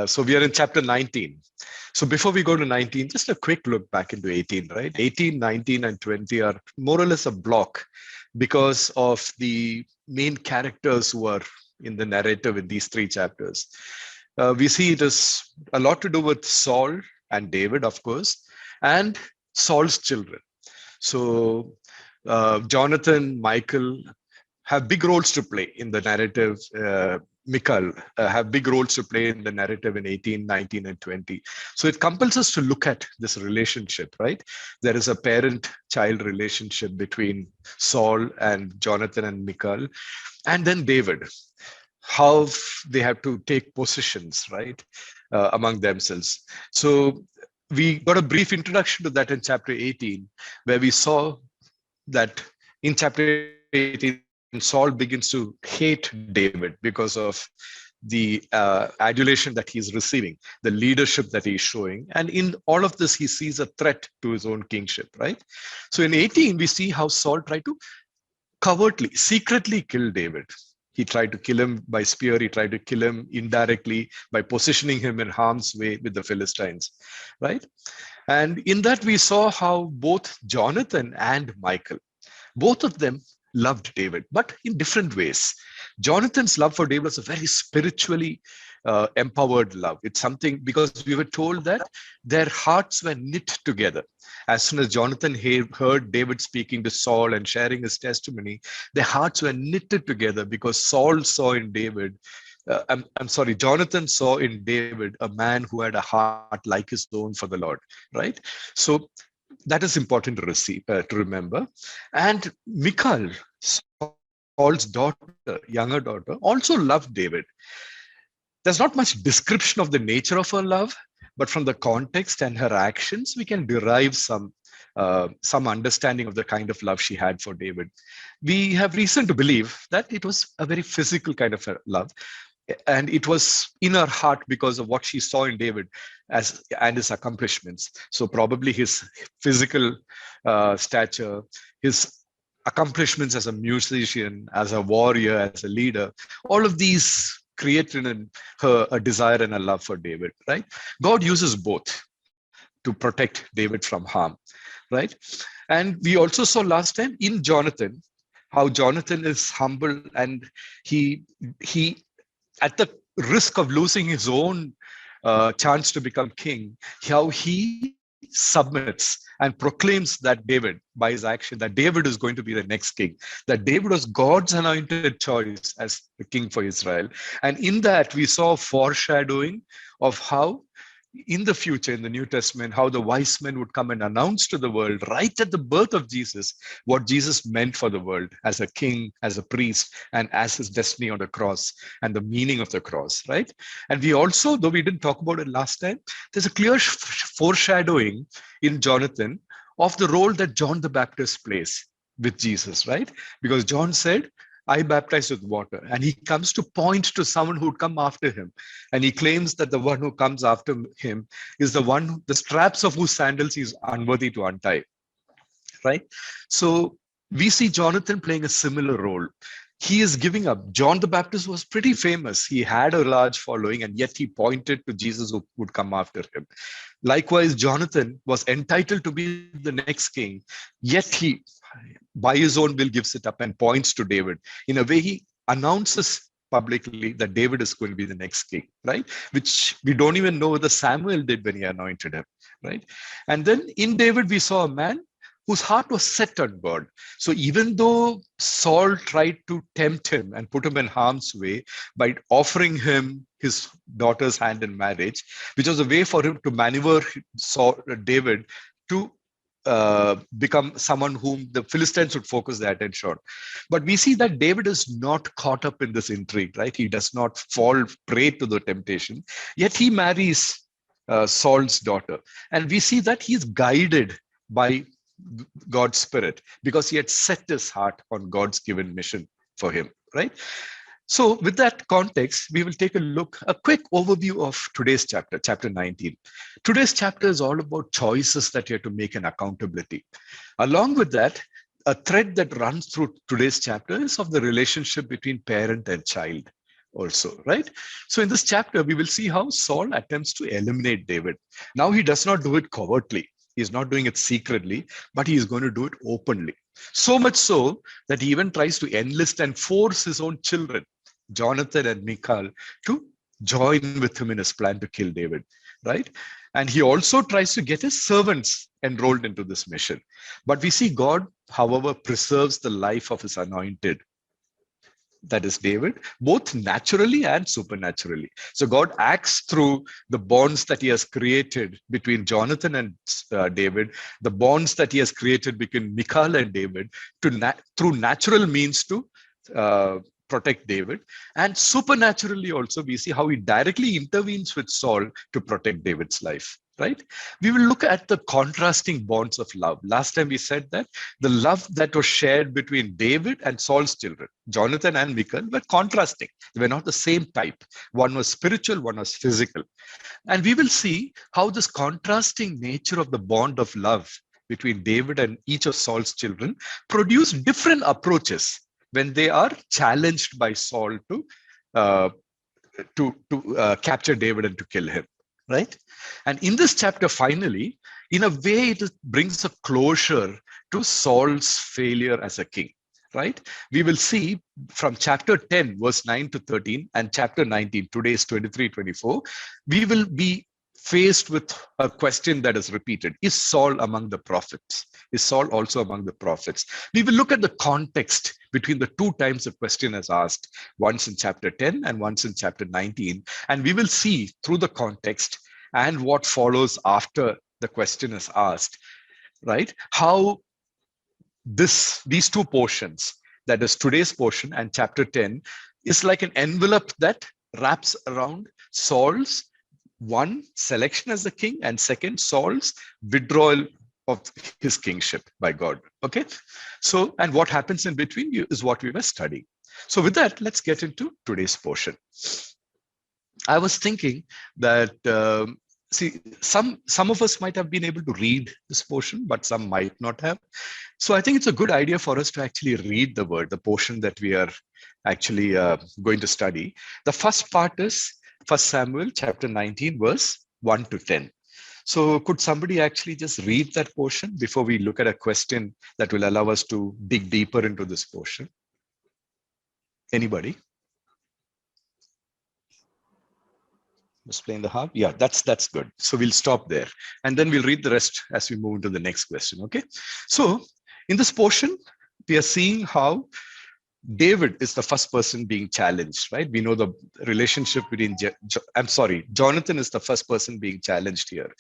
So we are in chapter 19. So before we go to 19, just a quick look back into 18, right? 18, 19, and 20 are more or less a block because of the main characters who are in the narrative in these three chapters. We see it has a lot to do with Saul and David, of course, and Saul's children. So Jonathan, Michael have big roles to play in the narrative. Michal have big roles to play in the narrative in 18, 19, and 20. So it compels us to look at this relationship, right? There is a parent-child relationship between Saul and Jonathan and Michal, and then David, how they have to take positions, right, among themselves. So we got a brief introduction to that in chapter 18, where we saw that in chapter 18, Saul begins to hate David because of the adulation that he's receiving, the leadership that he's showing. And in all of this, he sees a threat to his own kingship, right? So in 18, we see how Saul tried to covertly, secretly kill David. He tried to kill him by spear. He tried to kill him indirectly by positioning him in harm's way with the Philistines, right? And in that, we saw how both Jonathan and Michael, both of them loved David, but in different ways. Jonathan's love for David was a very spiritually empowered love. It's something because we were told that their hearts were knit together. As soon as Jonathan heard David speaking to Saul and sharing his testimony, their hearts were knitted together because Saul saw in David, Jonathan saw in David a man who had a heart like his own for the Lord, right? So that is important to remember. And Michal, Saul's daughter, younger daughter, also loved David. There's not much description of the nature of her love, but from the context and her actions, we can derive some understanding of the kind of love she had for David. We have reason to believe that it was a very physical kind of love, and it was in her heart because of what she saw in David and his accomplishments. So probably his physical stature, his accomplishments as a musician, as a warrior, as a leader, all of these created in her a desire and a love for David, right? God uses both to protect David from harm, right? And we also saw last time in Jonathan, how Jonathan is humble and he at the risk of losing his own chance to become king, how he submits and proclaims that David, by his action, that David is going to be the next king, that David was God's anointed choice as the king for Israel. And in that, we saw foreshadowing of how in the future, in the New Testament, how the wise men would come and announce to the world right at the birth of Jesus, what Jesus meant for the world as a king, as a priest, and as his destiny on the cross and the meaning of the cross, right? And we also, though we didn't talk about it last time, there's a clear foreshadowing in Jonathan of the role that John the Baptist plays with Jesus, right? Because John said, I baptize with water. And he comes to point to someone who would come after him. And he claims that the one who comes after him is the one, the straps of whose sandals he is unworthy to untie, right? So we see Jonathan playing a similar role. He is giving up. John the Baptist was pretty famous. He had a large following, and yet he pointed to Jesus who would come after him. Likewise, Jonathan was entitled to be the next king, yet he, by his own will, gives it up and points to David. In a way, he announces publicly that David is going to be the next king, right? Which we don't even know whether Samuel did when he anointed him, right? And then in David, we saw a man whose heart was set on God. So even though Saul tried to tempt him and put him in harm's way by offering him his daughter's hand in marriage, which was a way for him to maneuver David to become someone whom the Philistines would focus their attention on. But we see that David is not caught up in this intrigue, right? He does not fall prey to the temptation, yet he marries Saul's daughter. And we see that he's guided by God's Spirit because he had set his heart on God's given mission for him, right? So with that context, we will take a quick overview of today's chapter, chapter 19. Today's chapter is all about choices that you have to make and accountability. Along with that, a thread that runs through today's chapter is of the relationship between parent and child, also, right? So in this chapter, we will see how Saul attempts to eliminate David. Now he does not do it covertly. He's not doing it secretly, but he is going to do it openly. So much so that he even tries to enlist and force his own children, Jonathan and Michal, to join with him in his plan to kill David, right? And he also tries to get his servants enrolled into this mission. But we see God, however, preserves the life of his anointed, that is David, both naturally and supernaturally. So God acts through the bonds that he has created between Jonathan and David, the bonds that he has created between Michal and David, through natural means to protect David. And supernaturally also, we see how he directly intervenes with Saul to protect David's life. Right? We will look at the contrasting bonds of love. Last time we said that the love that was shared between David and Saul's children, Jonathan and Michal, were contrasting. They were not the same type. One was spiritual, one was physical. And we will see how this contrasting nature of the bond of love between David and each of Saul's children produce different approaches when they are challenged by Saul to capture David and to kill him. Right? And in this chapter, finally, in a way, it brings a closure to Saul's failure as a king. Right? We will see from chapter 10, verse 9 to 13, and chapter 19, today's 23, 24, we will be faced with a question that is repeated. Is Saul among the prophets? Is Saul also among the prophets? We will look at the context between the two times the question is asked, once in chapter 10 and once in chapter 19. And we will see through the context and what follows after the question is asked, right? How these two portions, that is today's portion and chapter 10, is like an envelope that wraps around Saul's one, selection as the king, and second, Saul's withdrawal of his kingship by God. Okay, so and what happens in between is what we were studying. So with that, let's get into today's portion. I was thinking that see, some of us might have been able to read this portion, but some might not have. So I think it's a good idea for us to actually read the word, the portion that we are actually going to study. The first part is 1 Samuel chapter 19, verse 1 to 10. So could somebody actually just read that portion before we look at a question that will allow us to dig deeper into this portion? Anybody? Explain the harp. Yeah, that's good. So we'll stop there. And then we'll read the rest as we move into the next question. Okay. So in this portion, we are seeing how David is the first person being challenged, right? We know the relationship between, Jonathan is the first person being challenged here,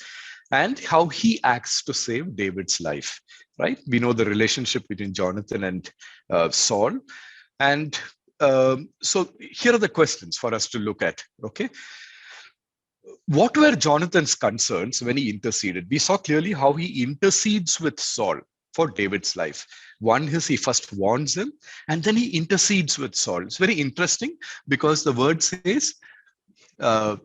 and how he acts to save David's life, right? We know the relationship between Jonathan and Saul. And so here are the questions for us to look at, okay? What were Jonathan's concerns when he interceded? We saw clearly how he intercedes with Saul for David's life. One is he first warns him, and then he intercedes with Saul. It's very interesting because the word says,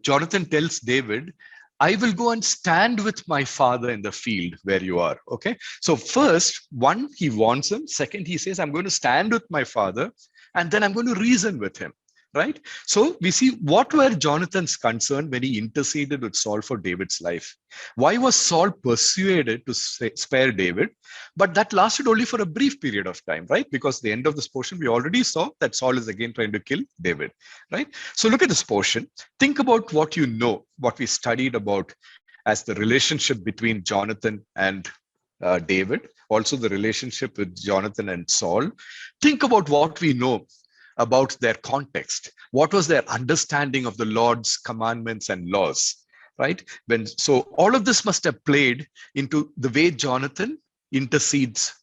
Jonathan tells David, I will go and stand with my father in the field where you are. Okay. So first, one, he warns him. Second, he says, I'm going to stand with my father, and then I'm going to reason with him. Right? So we see what were Jonathan's concern when he interceded with Saul for David's life. Why was Saul persuaded to spare David? But that lasted only for a brief period of time, right? Because the end of this portion, we already saw that Saul is again trying to kill David, right? So look at this portion. Think about what you know, what we studied about as the relationship between Jonathan and David, also the relationship with Jonathan and Saul. Think about what we know about their context. What was their understanding of the Lord's commandments and laws, right? So all of this must have played into the way Jonathan intercedes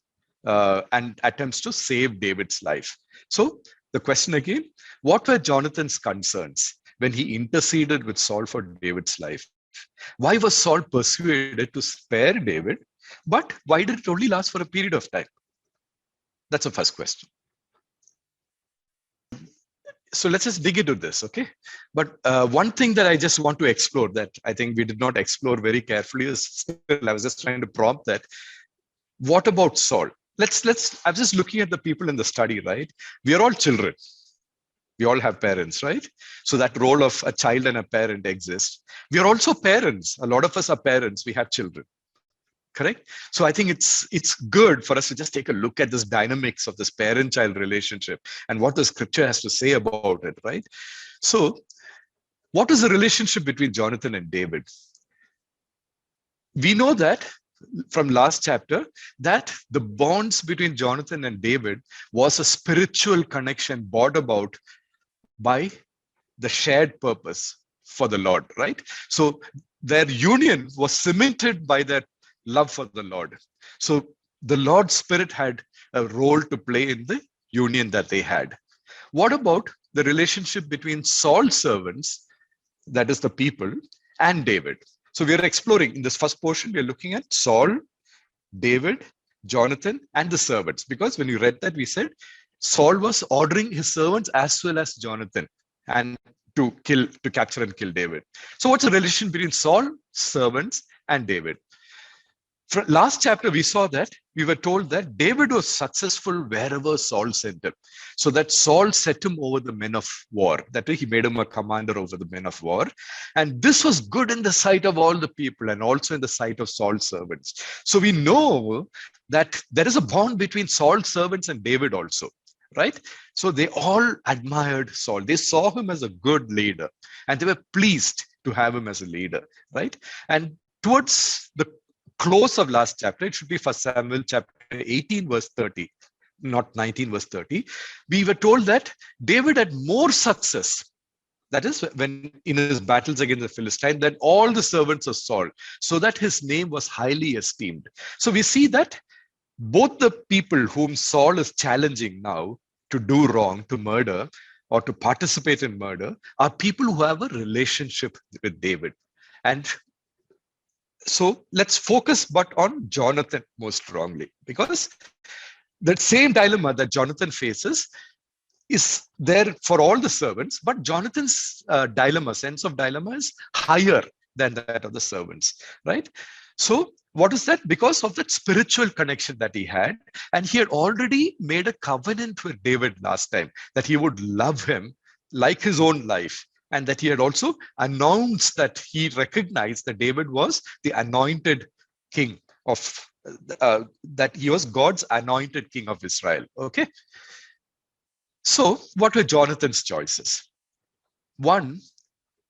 and attempts to save David's life. So the question again, what were Jonathan's concerns when he interceded with Saul for David's life? Why was Saul persuaded to spare David? But why did it only last for a period of time? That's the first question. So let's just dig into this, okay? But one thing that I just want to explore that I think we did not explore very carefully is, I was just trying to prompt that. What about Saul? I'm just looking at the people in the study, right? We are all children. We all have parents, right? So that role of a child and a parent exists. We are also parents. A lot of us are parents. We have children. Correct. So I think it's good for us to just take a look at this dynamics of this parent-child relationship and what the scripture has to say about it, right? So what is the relationship between Jonathan and David? We know that from last chapter that the bonds between Jonathan and David was a spiritual connection brought about by the shared purpose for the Lord, right? So their union was cemented by their love for the Lord. So the Lord's Spirit had a role to play in the union that they had. What about the relationship between Saul's servants, that is the people, and David? So we are exploring in this first portion, we are looking at Saul, David, Jonathan, and the servants. Because when you read that, we said Saul was ordering his servants as well as Jonathan and to capture and kill David. So what's the relation between Saul, servants, and David? From last chapter, we saw that we were told that David was successful wherever Saul sent him. So that Saul set him over the men of war. That way he made him a commander over the men of war. And this was good in the sight of all the people and also in the sight of Saul's servants. So we know that there is a bond between Saul's servants and David also, right? So they all admired Saul. They saw him as a good leader and they were pleased to have him as a leader, right? And towards the close of last chapter, it should be 1 Samuel chapter 18 verse 30, not 19 verse 30. We were told that David had more success, that is when in his battles against the Philistine, than all the servants of Saul, so that his name was highly esteemed. So we see that both the people whom Saul is challenging now to do wrong, to murder, or to participate in murder, are people who have a relationship with David. And so let's focus but on Jonathan most strongly, because that same dilemma that Jonathan faces is there for all the servants, but Jonathan's sense of dilemma is higher than that of the servants, right? So what is that? Because of that spiritual connection that he had, and he had already made a covenant with David last time that he would love him like his own life. And that he had also announced that he recognized that David was the anointed king of, that he was God's anointed king of Israel. Okay. So what were Jonathan's choices? One,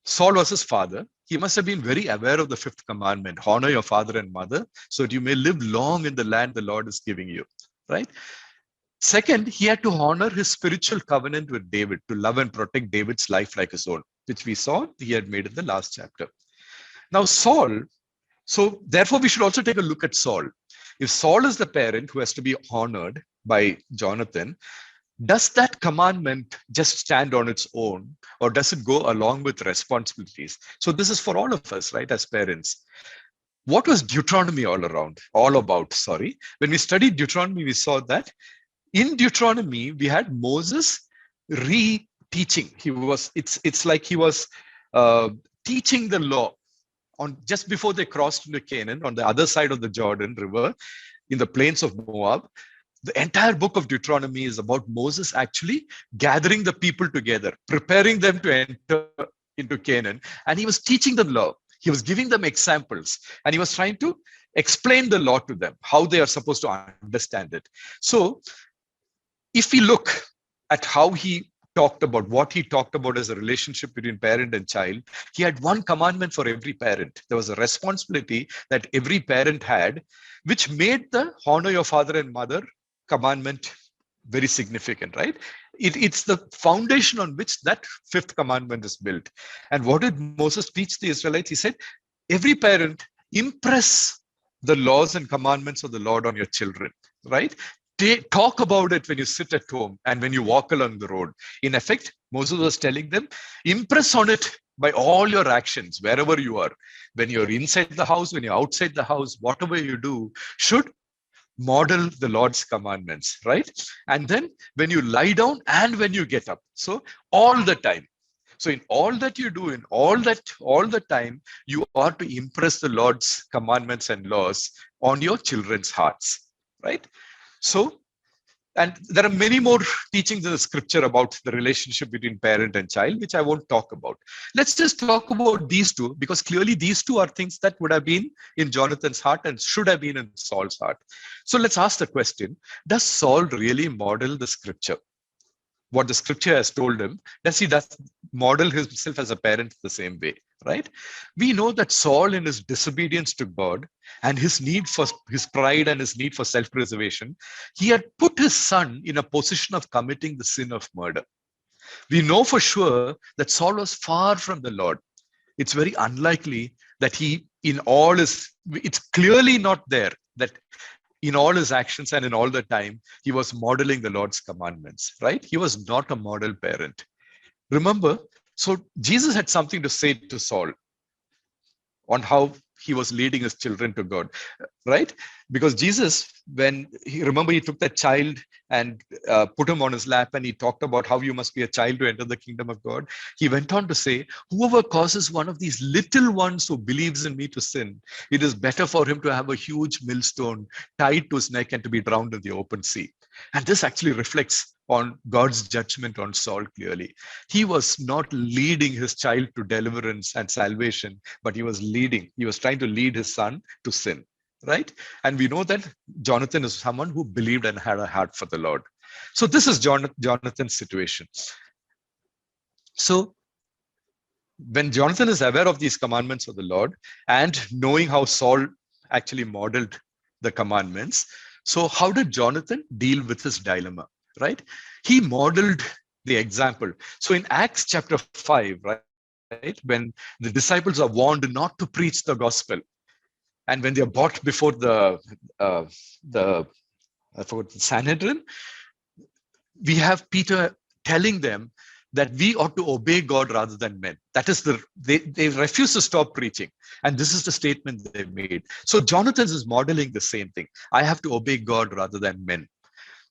Saul was his father. He must have been very aware of the fifth commandment, honor your father and mother, so that you may live long in the land the Lord is giving you, right? Second, he had to honor his spiritual covenant with David, to love and protect David's life like his own, which we saw he had made in the last chapter. Now Saul, so therefore we should also take a look at Saul. If Saul is the parent who has to be honored by Jonathan, does that commandment just stand on its own, or does it go along with responsibilities? So this is for all of us, right, as parents. What was Deuteronomy all about? When we studied Deuteronomy, we saw that in Deuteronomy, we had Moses re-teaching. It's like he was teaching the law on just before they crossed into Canaan, on the other side of the Jordan River, in the plains of Moab. The entire book of Deuteronomy is about Moses actually gathering the people together, preparing them to enter into Canaan. And he was teaching them law. He was giving them examples, and he was trying to explain the law to them, how they are supposed to understand it. So if we look at how he talked about, what he talked about as a relationship between parent and child, he had one commandment for every parent. There was a responsibility that every parent had, which made the honor your father and mother commandment very significant, right? It's the foundation on which that fifth commandment is built. And what did Moses teach the Israelites? He said, every parent, impress the laws and commandments of the Lord on your children, right? Talk about it when you sit at home and when you walk along the road. In effect, Moses was telling them, impress on it by all your actions, wherever you are. When you're inside the house, when you're outside the house, whatever you do should model the Lord's commandments, right? And then when you lie down and when you get up. So all the time. So in all that you do, in all the time, you are to impress the Lord's commandments and laws on your children's hearts, right? So And there are many more teachings in the scripture about the relationship between parent and child, which I won't talk about. Let's just talk about these two, because clearly these two are things that would have been in Jonathan's heart and should have been in Saul's heart. So let's ask the question, does Saul really model the scripture? What the scripture has told him, does he model himself as a parent the same way, right? We know that Saul, in his disobedience to God and his need for his pride and his need for self-preservation, he had put his son in a position of committing the sin of murder. We know for sure that Saul was far from the Lord. It's very unlikely that he, in all his, it's clearly not there that in all his actions and in all the time, he was modeling the Lord's commandments, right? He was not a model parent. Remember, so Jesus had something to say to Saul on how he was leading his children to God, right? Because Jesus, when he took that child and put him on his lap, and he talked about how you must be a child to enter the kingdom of God. He went on to say, whoever causes one of these little ones who believes in me to sin, it is better for him to have a huge millstone tied to his neck and to be drowned in the open sea. And this actually reflects on God's judgment on Saul clearly. He was not leading his child to deliverance and salvation, but he was trying to lead his son to sin, right? And we know that Jonathan is someone who believed and had a heart for the Lord. So this is Jonathan's situation. So when Jonathan is aware of these commandments of the Lord and knowing how Saul actually modeled the commandments, so how did Jonathan deal with his dilemma, right? He modeled the example. So in Acts chapter 5, right, when the disciples are warned not to preach the gospel, and when they are brought before the Sanhedrin, we have Peter telling them that we ought to obey God rather than men. That is they refuse to stop preaching. And this is the statement they made. So Jonathan is modeling the same thing. I have to obey God rather than men.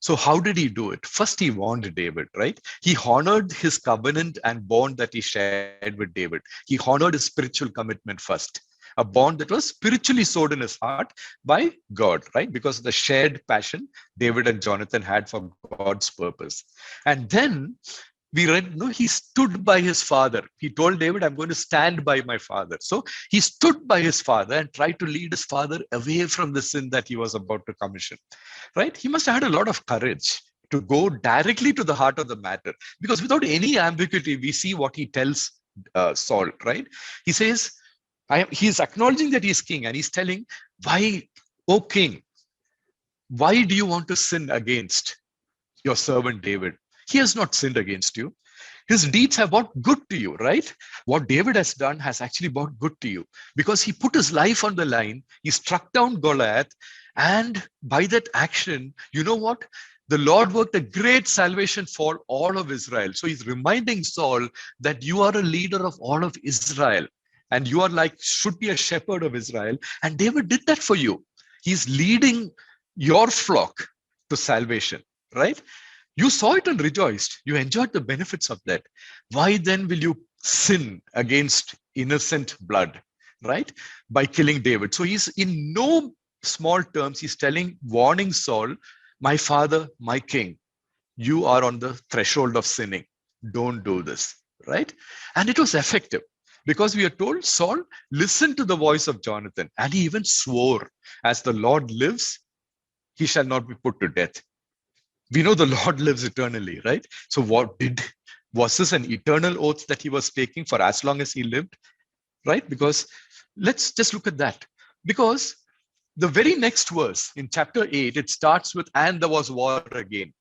So how did he do it? First, he warned David, right? He honored his covenant and bond that he shared with David. He honored his spiritual commitment first, a bond that was spiritually sowed in his heart by God, right? Because of the shared passion David and Jonathan had for God's purpose. And then we read, no, he stood by his father. He told David, I'm going to stand by my father. So he stood by his father and tried to lead his father away from the sin that he was about to commission, right? He must have had a lot of courage to go directly to the heart of the matter, because without any ambiguity, we see what he tells Saul, right? He says, he's acknowledging that he's king, and he's telling, why, O king, why do you want to sin against your servant David? He has not sinned against you. His deeds have brought good to you, right? What David has done has actually brought good to you, because he put his life on the line. He struck down Goliath. And by that action, you know what? The Lord worked a great salvation for all of Israel. So he's reminding Saul that you are a leader of all of Israel. And you are should be a shepherd of Israel. And David did that for you. He's leading your flock to salvation, right? You saw it and rejoiced. You enjoyed the benefits of that. Why then will you sin against innocent blood, right? By killing David. So he's in no small terms, he's warning Saul, my father, my king, you are on the threshold of sinning. Don't do this, right? And it was effective, because we are told Saul listened to the voice of Jonathan, and he even swore, as the Lord lives, he shall not be put to death. We know the Lord lives eternally, right? So was this an eternal oath that he was taking for as long as he lived, right? Because let's just look at that. Because the very next verse in chapter 8, it starts with, and there was war again.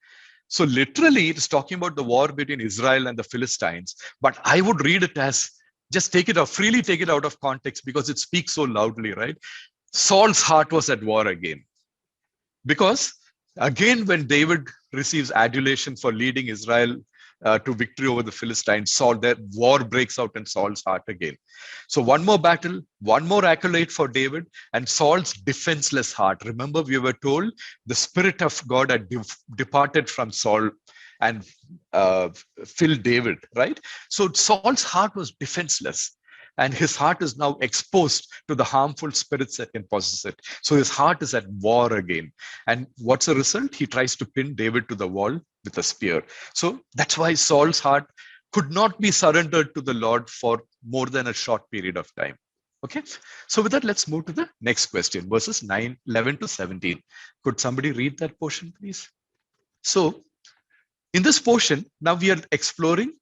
So literally, it is talking about the war between Israel and the Philistines. But I would read it as, just freely take it out of context, because it speaks so loudly, right? Saul's heart was at war again. Because again, when David receives adulation for leading Israel to victory over the Philistines, that war breaks out in Saul's heart again. So one more battle, one more accolade for David, and Saul's defenseless heart. Remember, we were told the Spirit of God had departed from Saul and filled David, right? So Saul's heart was defenseless. and his heart is now exposed to the harmful spirits that can possess it. So his heart is at war again. And what's the result? He tries to pin David to the wall with a spear. So that's why Saul's heart could not be surrendered to the Lord for more than a short period of time. Okay, so with that, let's move to the next question, verses 11 to 17. Could somebody read that portion, please? So in this portion, now we are exploring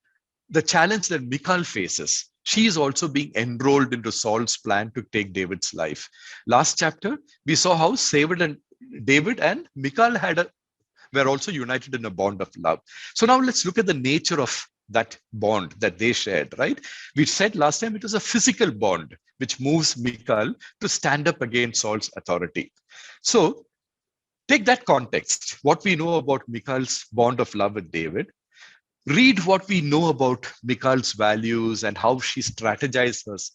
the challenge that Michal faces. She is also being enrolled into Saul's plan to take David's life. Last chapter, we saw how David and Michal were also united in a bond of love. So now let's look at the nature of that bond that they shared, right? We said last time it was a physical bond which moves Michal to stand up against Saul's authority. So take that context, what we know about Michal's bond of love with David. Read what we know about Michal's values and how she strategizes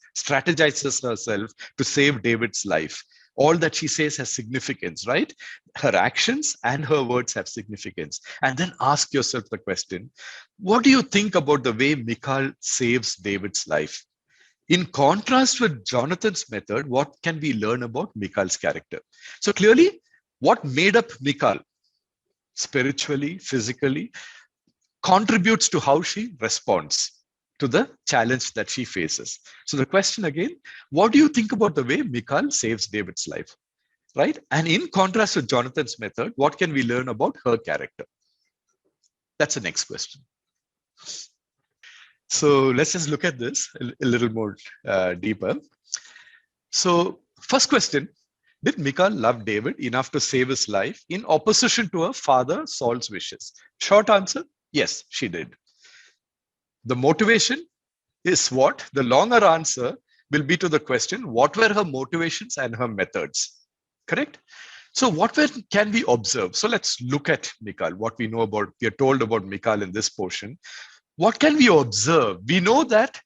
herself to save David's life. All that she says has significance, right? Her actions and her words have significance. And then ask yourself the question, what do you think about the way Michal saves David's life? In contrast with Jonathan's method, what can we learn about Michal's character? So clearly, what made up Michal spiritually, physically, contributes to how she responds to the challenge that she faces. So the question again, what do you think about the way Michal saves David's life, right? And in contrast with Jonathan's method, what can we learn about her character? That's the next question. So let's just look at this a little more deeper. So first question, did Michal love David enough to save his life in opposition to her father Saul's wishes? Short answer, yes, she did. The motivation is what? The longer answer will be to the question, what were her motivations and her methods? Correct? So what can we observe? So let's look at Michal, what we know about, we are told about Michal in this portion. What can we observe? We know that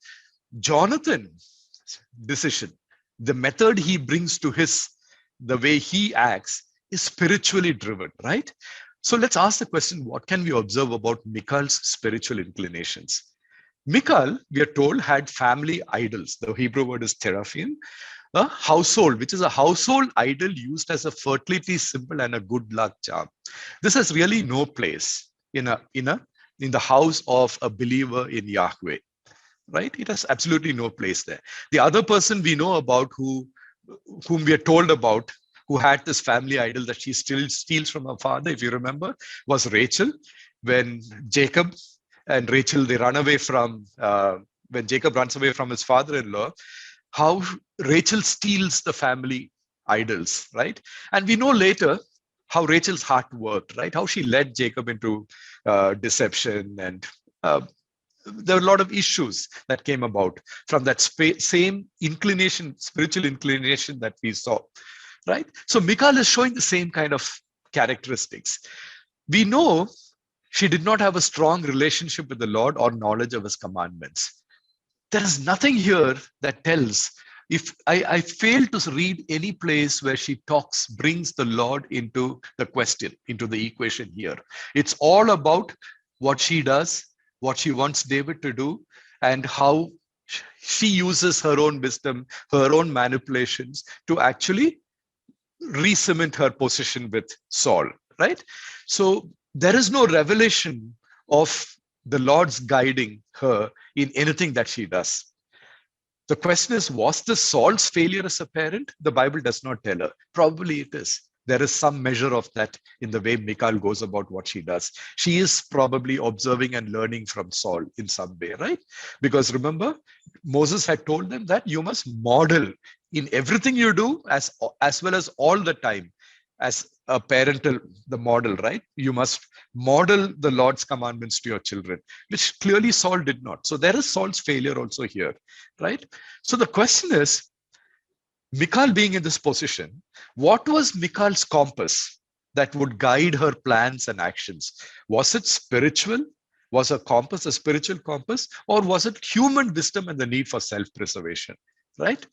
Jonathan's decision, the method he brings to the way he acts is spiritually driven, right? So let's ask the question, what can we observe about Michal's spiritual inclinations? Michal, we are told, had family idols. The Hebrew word is teraphim, a household, which is a household idol used as a fertility symbol and a good luck charm. This has really no place in the house of a believer in Yahweh, right? It has absolutely no place there. The other person we know about whom we are told about, who had this family idol that she still steals from her father, if you remember, was Rachel. When Jacob and Rachel, they run away when Jacob runs away from his father-in-law, how Rachel steals the family idols, right? And we know later how Rachel's heart worked, right? How she led Jacob into deception, and there were a lot of issues that came about from that same inclination, spiritual inclination that we saw, right? So Michal is showing the same kind of characteristics. We know she did not have a strong relationship with the Lord or knowledge of his commandments. There is nothing here that tells, if I fail to read any place where she brings the Lord into the question, into the equation here. It's all about what she does, what she wants David to do, and how she uses her own wisdom, her own manipulations to actually re-cement her position with Saul, right? So there is no revelation of the Lord's guiding her in anything that she does. The question is, was this Saul's failure as a parent? The Bible does not tell her. Probably it is. There is some measure of that in the way Michal goes about what she does. She is probably observing and learning from Saul in some way, right? Because remember, Moses had told them that you must model in everything you do, as well as all the time, as a parental, the model, right? You must model the Lord's commandments to your children, which clearly Saul did not. So there is Saul's failure also here, right? So the question is, Michal being in this position, what was Michal's compass that would guide her plans and actions? Was it spiritual? Was her compass a spiritual compass? Or was it human wisdom and the need for self-preservation, right?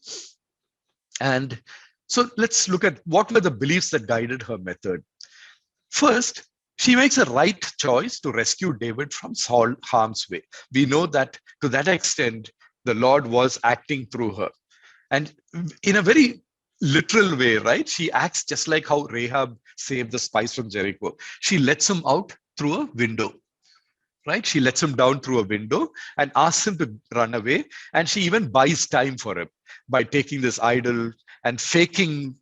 And so let's look at what were the beliefs that guided her method. First, she makes a right choice to rescue David from Saul's harm's way. We know that to that extent, The Lord was acting through her. And in a very literal way, right? She acts just like how Rahab saved the spies from Jericho. She lets him out through a window, right? She lets him down through a window and asks him to run away. And she even buys time for him by taking this idol and faking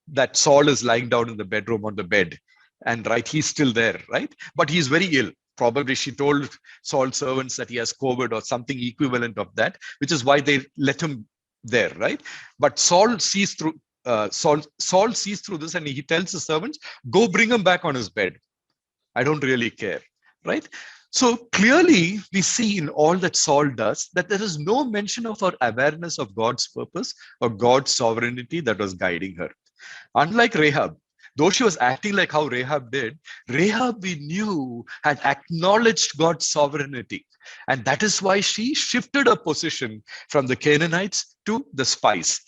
that Saul is lying down in the bedroom on the bed. And right, he's still there, right? But he's very ill. Probably she told Saul's servants that he has COVID or something equivalent of that, which is why they let him there, right? But Saul sees through Saul sees through this, and he tells the servants, "Go bring him back on his bed. I don't really care," right? So clearly, we see in all that Saul does that there is no mention of her awareness of God's purpose or God's sovereignty that was guiding her. Unlike Rahab, though she was acting like how Rahab did, Rahab, we knew, had acknowledged God's sovereignty. And that is why she shifted her position from the Canaanites to the spies,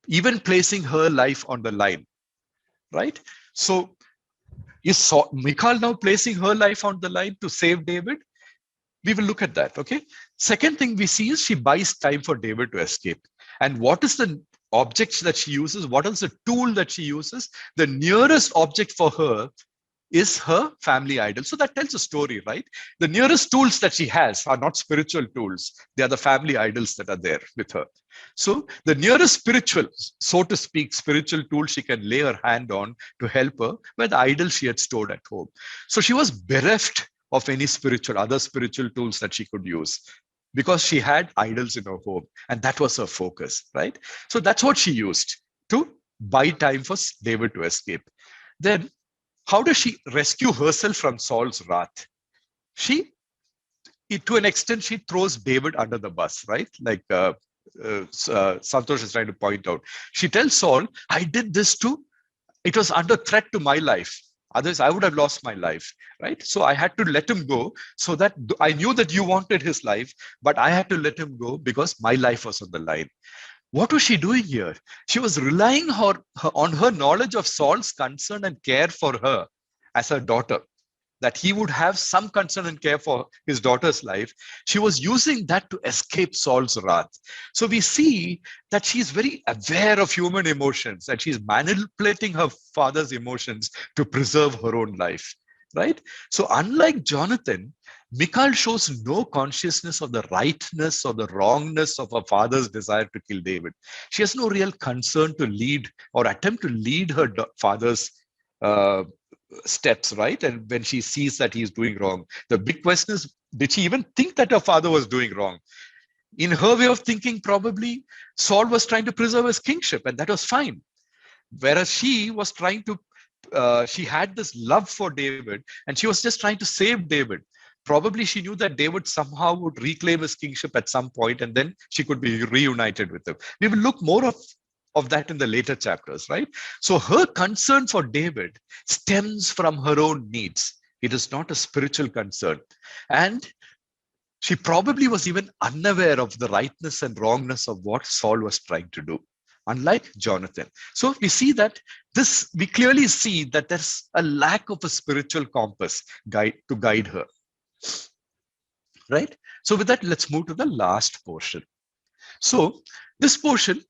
even placing her life on the line, right? So is Michal now placing her life on the line to save David? We will look at that, okay? Second thing we see is she buys time for David to escape. And what is the object that she uses? What is the tool that she uses? The nearest object for her is her family idol. So that tells a story, right? The nearest tools that she has are not spiritual tools. They are the family idols that are there with her. So the nearest spiritual, so to speak, spiritual tool she can lay her hand on to help her were the idols she had stored at home. So she was bereft of any other spiritual tools that she could use because she had idols in her home. And that was her focus, right? So that's what she used to buy time for David to escape. Then how does she rescue herself from Saul's wrath? To an extent, she throws David under the bus, right? Like Santosh is trying to point out. She tells Saul, I did this too. It was under threat to my life. Otherwise, I would have lost my life, right? So I had to let him go so that I knew that you wanted his life, but I had to let him go because my life was on the line. What was she doing here? She was relying on her knowledge of Saul's concern and care for her as her daughter, that he would have some concern and care for his daughter's life. She was using that to escape Saul's wrath. So we see that she's very aware of human emotions and she's manipulating her father's emotions to preserve her own life, right? So unlike Jonathan, Michal shows no consciousness of the rightness or the wrongness of her father's desire to kill David. She has no real concern to lead or attempt to lead her father's steps, right? And when she sees that he's doing wrong, the big question is, did she even think that her father was doing wrong? In her way of thinking, probably Saul was trying to preserve his kingship, and that was fine. Whereas she was trying to, she had this love for David, and she was just trying to save David. Probably she knew that David somehow would reclaim his kingship at some point, and then she could be reunited with him. We will look more of that in the later chapters, right? So her concern for David stems from her own needs. It is not a spiritual concern. And she probably was even unaware of the rightness and wrongness of what Saul was trying to do, unlike Jonathan. So we see that we clearly see that there's a lack of a spiritual compass to guide her. Right? So with that, let's move to the last portion. So this portion,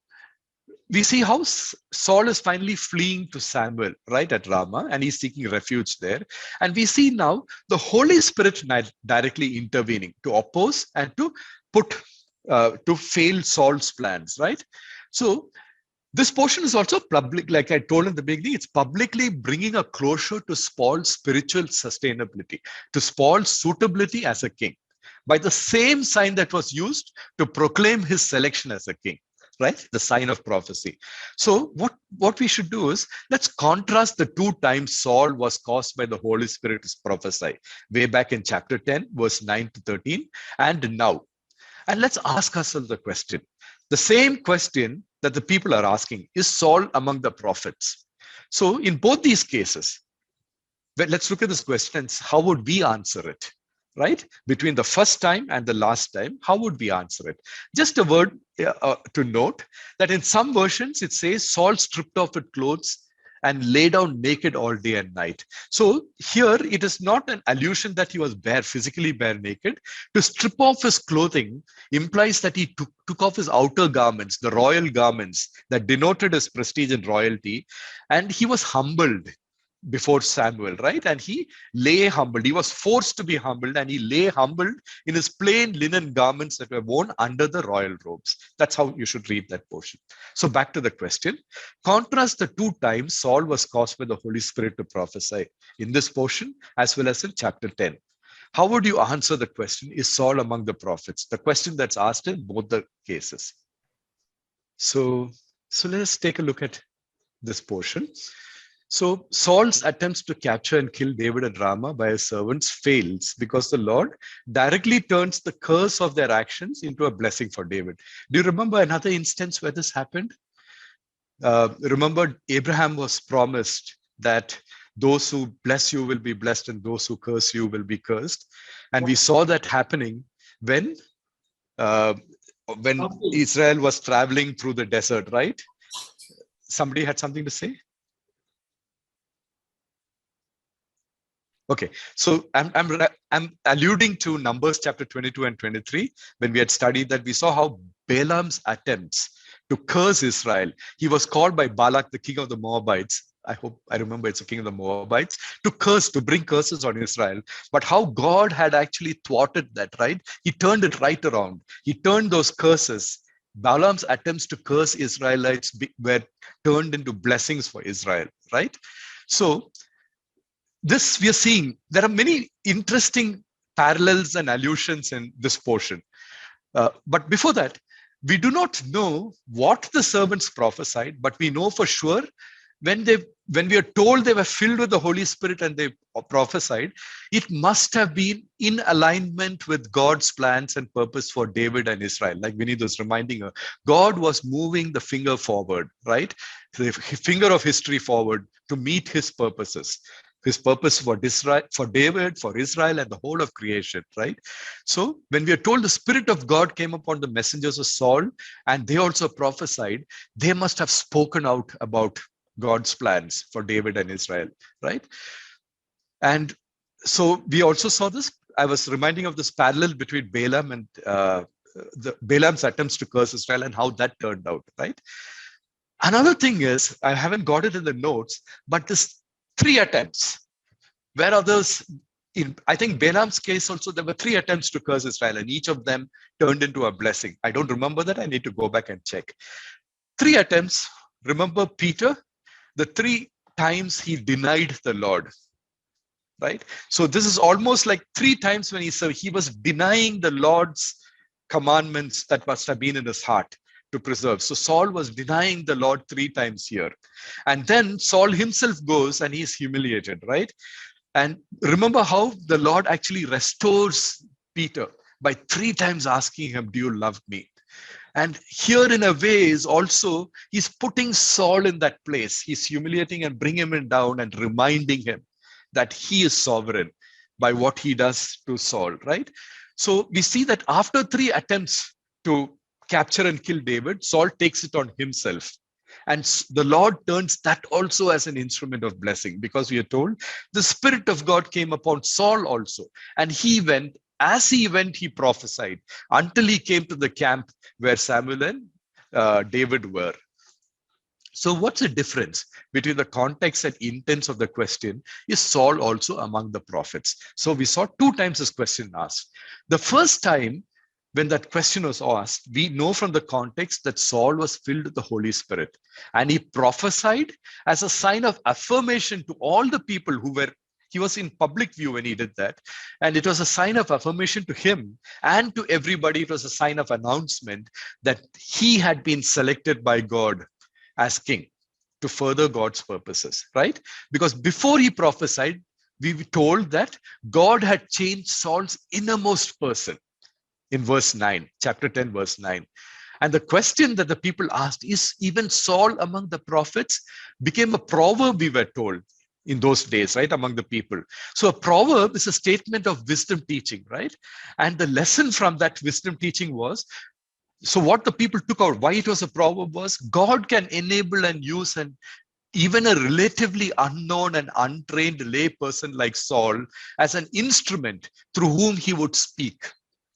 we see how Saul is finally fleeing to Samuel, right, at Ramah, and he's seeking refuge there. And we see now the Holy Spirit directly intervening to oppose and to fail Saul's plans, right? So this portion is also public, like I told in the beginning, it's publicly bringing a closure to Saul's spiritual sustainability, to Saul's suitability as a king, by the same sign that was used to proclaim his selection as a king, right? The sign of prophecy. So what we should do is, let's contrast the two times Saul was caused by the Holy Spirit to prophesy, way back in chapter 10, verse 9 to 13, and now. And let's ask ourselves the question, the same question that the people are asking, is Saul among the prophets? So in both these cases, let's look at this question, how would we answer it? Right? Between the first time and the last time, how would we answer it? Just a word to note that in some versions, it says Saul stripped off his clothes and lay down naked all day and night. So here it is not an allusion that he was bare, physically bare naked. To strip off his clothing implies that he took off his outer garments, the royal garments that denoted his prestige and royalty, and he was humbled before Samuel, right? And he lay humbled. He was forced to be humbled, and he lay humbled in his plain linen garments that were worn under the royal robes. That's how you should read that portion. So back to the question. Contrast the two times Saul was caused by the Holy Spirit to prophesy in this portion as well as in chapter 10. How would you answer the question, is Saul among the prophets? The question that's asked in both the cases. So let's take a look at this portion. So Saul's attempts to capture and kill David and Ramah by his servants fails because the Lord directly turns the curse of their actions into a blessing for David. Do you remember another instance where this happened? Remember, Abraham was promised that those who bless you will be blessed and those who curse you will be cursed. And we saw that happening when Israel was traveling through the desert, right? Somebody had something to say? Okay, so I'm alluding to Numbers chapter 22 and 23. When we had studied that, we saw how Balaam's attempts to curse Israel, he was called by Balak, the king of the Moabites. I hope I remember it's the king of the Moabites, to bring curses on Israel. But how God had actually thwarted that, right? He turned it right around. He turned those curses. Balaam's attempts to curse Israelites were turned into blessings for Israel, right? So this we are seeing, there are many interesting parallels and allusions in this portion. But before that, we do not know what the servants prophesied, but we know for sure when we are told they were filled with the Holy Spirit and they prophesied, it must have been in alignment with God's plans and purpose for David and Israel. Like Vineet was reminding her, God was moving the finger forward, right? The finger of history forward to meet his purposes. His purpose for David, for Israel, and the whole of creation, right? So when we are told the Spirit of God came upon the messengers of Saul, and they also prophesied, they must have spoken out about God's plans for David and Israel, right? And so we also saw this. I was reminding of this parallel between Balaam and Balaam's attempts to curse Israel and how that turned out, right? Another thing is, I haven't got it in the notes, but this 3 attempts, where others, I think Balaam's case also, there were 3 attempts to curse Israel, and each of them turned into a blessing. I don't remember that. I need to go back and check. 3 attempts. Remember Peter? The 3 times he denied the Lord, right? So this is almost like 3 times when he was denying the Lord's commandments that must have been in his heart to preserve. So Saul was denying the Lord 3 times here. And then Saul himself goes and he's humiliated, right? And remember how the Lord actually restores Peter by 3 times asking him, do you love me? And here in a way is also, he's putting Saul in that place. He's humiliating and bringing him down and reminding him that he is sovereign by what he does to Saul, right? So we see that after 3 attempts to capture and kill David, Saul takes it on himself. And the Lord turns that also as an instrument of blessing, because we are told the Spirit of God came upon Saul also. And he went, as he went, he prophesied until he came to the camp where Samuel and David were. So what's the difference between the context and intents of the question? Is Saul also among the prophets? So we saw 2 times this question asked. The first time, when that question was asked, we know from the context that Saul was filled with the Holy Spirit, and he prophesied as a sign of affirmation to all the people he was in public view when he did that. And it was a sign of affirmation to him and to everybody. It was a sign of announcement that he had been selected by God as king to further God's purposes, right? Because before he prophesied, we were told that God had changed Saul's innermost person. In verse 9, chapter 10, verse 9. And the question that the people asked, is even Saul among the prophets, became a proverb, we were told, in those days, right, among the people. So a proverb is a statement of wisdom teaching, right? And the lesson from that wisdom teaching was, so what the people took out, why it was a proverb was, God can enable and use and even a relatively unknown and untrained lay person like Saul as an instrument through whom he would speak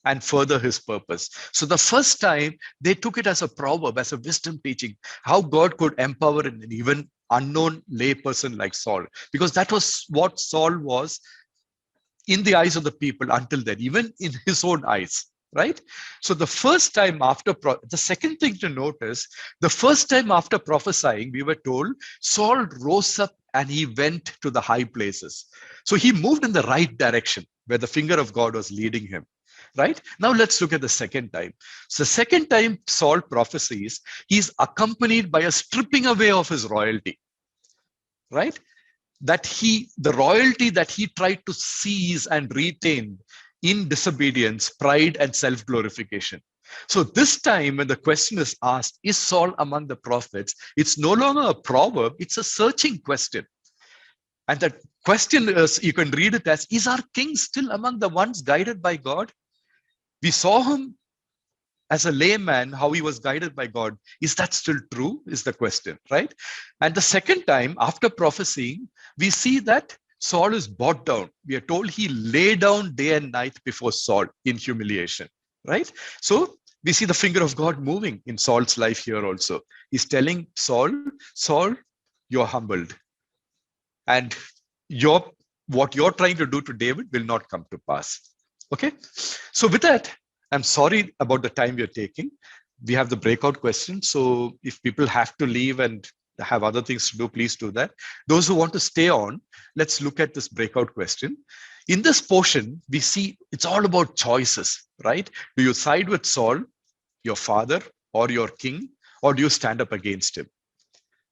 and further his purpose. So the first time they took it as a proverb, as a wisdom teaching, how God could empower an even unknown lay person like Saul, because that was what Saul was in the eyes of the people until then, even in his own eyes, right? So the first time after, the second thing to notice, the first time after prophesying, we were told Saul rose up and he went to the high places. So he moved in the right direction where the finger of God was leading him. Right now, let's look at the second time. So, the second time Saul prophesies, he's accompanied by a stripping away of his royalty. Right? The royalty that he tried to seize and retain in disobedience, pride, and self-glorification. So this time when the question is asked, is Saul among the prophets? It's no longer a proverb, it's a searching question. And that question is, you can read it as, is our king still among the ones guided by God? We saw him as a layman, how he was guided by God. Is that still true? Is the question, right? And the second time, after prophesying, we see that Saul is brought down. We are told he lay down day and night before Saul in humiliation, right? So we see the finger of God moving in Saul's life here also. He's telling Saul, Saul, you're humbled. And what you're trying to do to David will not come to pass. Okay? So with that, I'm sorry about the time you're taking. We have the breakout question. So if people have to leave and have other things to do, please do that. Those who want to stay on, let's look at this breakout question. In this portion, we see it's all about choices, right? Do you side with Saul, your father, or your king, or do you stand up against him?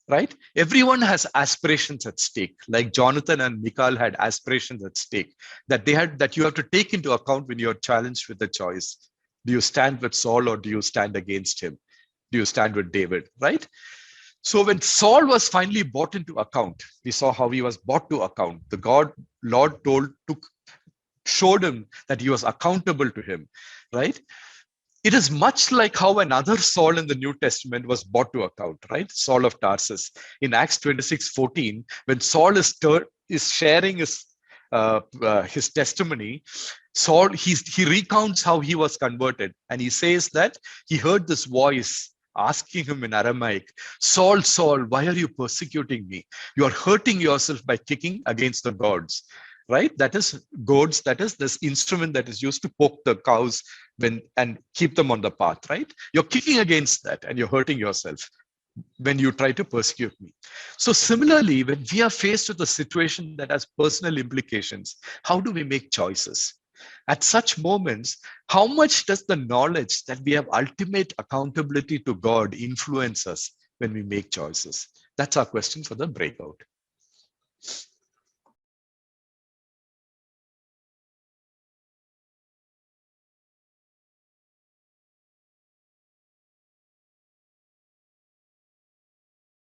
Right? Everyone has aspirations at stake, like Jonathan and Michal had aspirations at stake that you have to take into account when you're challenged with a choice. Do you stand with Saul or do you stand against him? Do you stand with David? Right? So when Saul was finally brought into account, we saw how he was brought to account. The Lord showed him that he was accountable to him, right? It is much like how another Saul in the New Testament was brought to account, right? Saul of Tarsus. In Acts 26:14, when Saul is sharing his testimony, Saul, he recounts how he was converted. And he says that he heard this voice asking him in Aramaic, Saul, Saul, why are you persecuting me? You are hurting yourself by kicking against the gods. Right? That is goads, that is this instrument that is used to poke the cows and keep them on the path, right? You're kicking against that and you're hurting yourself when you try to persecute me. So similarly, when we are faced with a situation that has personal implications, how do we make choices? At such moments, how much does the knowledge that we have ultimate accountability to God influence us when we make choices? That's our question for the breakout.